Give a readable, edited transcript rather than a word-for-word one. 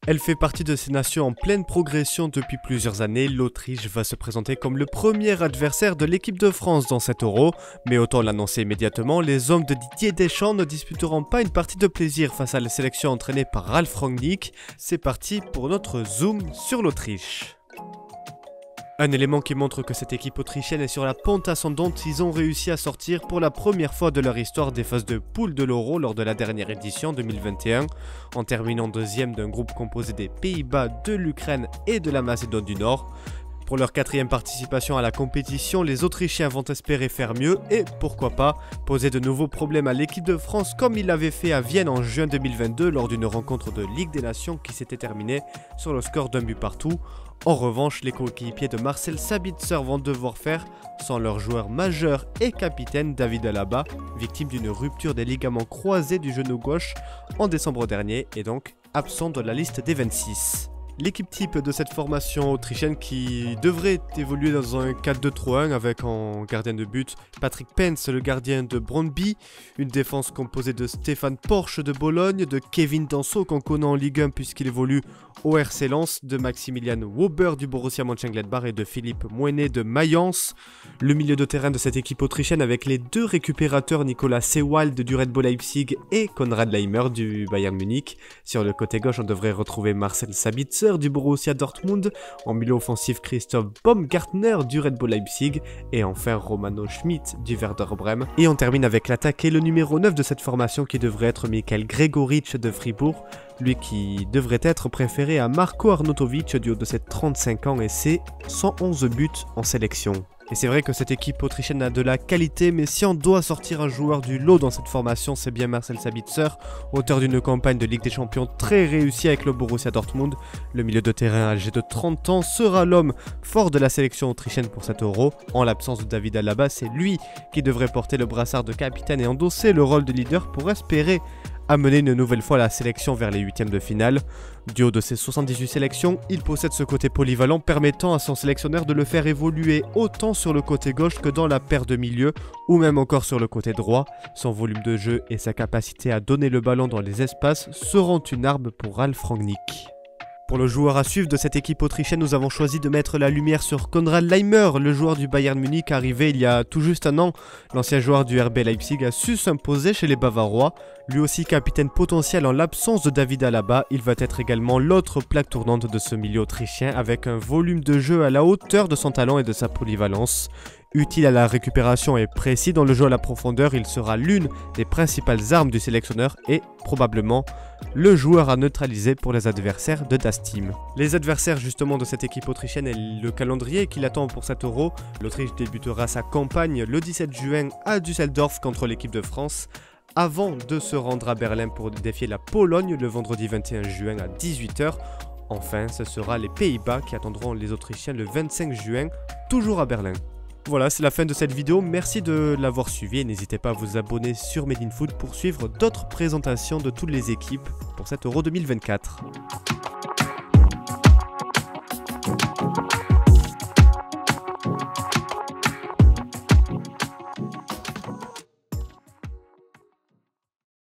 Elle fait partie de ces nations en pleine progression depuis plusieurs années. L'Autriche va se présenter comme le premier adversaire de l'équipe de France dans cet Euro. Mais autant l'annoncer immédiatement, les hommes de Didier Deschamps ne disputeront pas une partie de plaisir face à la sélection entraînée par Ralf Rangnick. C'est parti pour notre zoom sur l'Autriche. Un élément qui montre que cette équipe autrichienne est sur la pente ascendante, ils ont réussi à sortir pour la première fois de leur histoire des phases de poule de l'Euro lors de la dernière édition 2021, en terminant deuxième d'un groupe composé des Pays-Bas, de l'Ukraine et de la Macédoine du Nord. Pour leur quatrième participation à la compétition, les Autrichiens vont espérer faire mieux et, pourquoi pas, poser de nouveaux problèmes à l'équipe de France comme ils l'avaient fait à Vienne en juin 2022 lors d'une rencontre de Ligue des Nations qui s'était terminée sur le score d'un but partout. En revanche, les coéquipiers de Marcel Sabitzer vont devoir faire sans leur joueur majeur et capitaine David Alaba, victime d'une rupture des ligaments croisés du genou gauche en décembre dernier et donc absent de la liste des 26. L'équipe type de cette formation autrichienne qui devrait évoluer dans un 4-2-3-1 avec en gardien de but Patrick Pence, le gardien de Brøndby, une défense composée de Stéphane Porsche de Bologne, de Kevin Danso qu'on connaît en Ligue 1 puisqu'il évolue au RC Lens, de Maximilian Wöber du Borussia Mönchengladbach et de Philippe Mouenet de Mayence. Le milieu de terrain de cette équipe autrichienne avec les deux récupérateurs Nicolas Sewald du Red Bull Leipzig et Konrad Laimer du Bayern Munich. Sur le côté gauche, on devrait retrouver Marcel Sabitzer du Borussia Dortmund, en milieu offensif Christoph Baumgartner du Red Bull Leipzig et enfin Romano Schmidt du Werder Brême. Et on termine avec l'attaque et le numéro 9 de cette formation qui devrait être Michael Gregoritsch de Fribourg, lui qui devrait être préféré à Marko Arnautovic du haut de ses 35 ans et ses 111 buts en sélection. Et c'est vrai que cette équipe autrichienne a de la qualité, mais si on doit sortir un joueur du lot dans cette formation, c'est bien Marcel Sabitzer, auteur d'une campagne de Ligue des Champions très réussie avec le Borussia Dortmund. Le milieu de terrain âgé de 30 ans sera l'homme fort de la sélection autrichienne pour cet Euro. En l'absence de David Alaba, c'est lui qui devrait porter le brassard de capitaine et endosser le rôle de leader pour espérer amener une nouvelle fois la sélection vers les huitièmes de finale. Du haut de ses 78 sélections, il possède ce côté polyvalent permettant à son sélectionneur de le faire évoluer autant sur le côté gauche que dans la paire de milieu ou même encore sur le côté droit. Son volume de jeu et sa capacité à donner le ballon dans les espaces seront une arme pour Ralf Rangnick. Pour le joueur à suivre de cette équipe autrichienne, nous avons choisi de mettre la lumière sur Konrad Laimer, le joueur du Bayern Munich arrivé il y a tout juste un an. L'ancien joueur du RB Leipzig a su s'imposer chez les Bavarois. Lui aussi capitaine potentiel en l'absence de David Alaba, il va être également l'autre plaque tournante de ce milieu autrichien avec un volume de jeu à la hauteur de son talent et de sa polyvalence. Utile à la récupération et précis dans le jeu à la profondeur, il sera l'une des principales armes du sélectionneur et probablement le joueur à neutraliser pour les adversaires de Das Team. Les adversaires justement de cette équipe autrichienne et le calendrier qui l'attend pour cet Euro. L'Autriche débutera sa campagne le 17 juin à Düsseldorf contre l'équipe de France, avant de se rendre à Berlin pour défier la Pologne le vendredi 21 juin à 18 h. Enfin, ce sera les Pays-Bas qui attendront les Autrichiens le 25 juin, toujours à Berlin. Voilà, c'est la fin de cette vidéo, merci de l'avoir suivi et n'hésitez pas à vous abonner sur Made in Foot pour suivre d'autres présentations de toutes les équipes pour cet Euro 2024.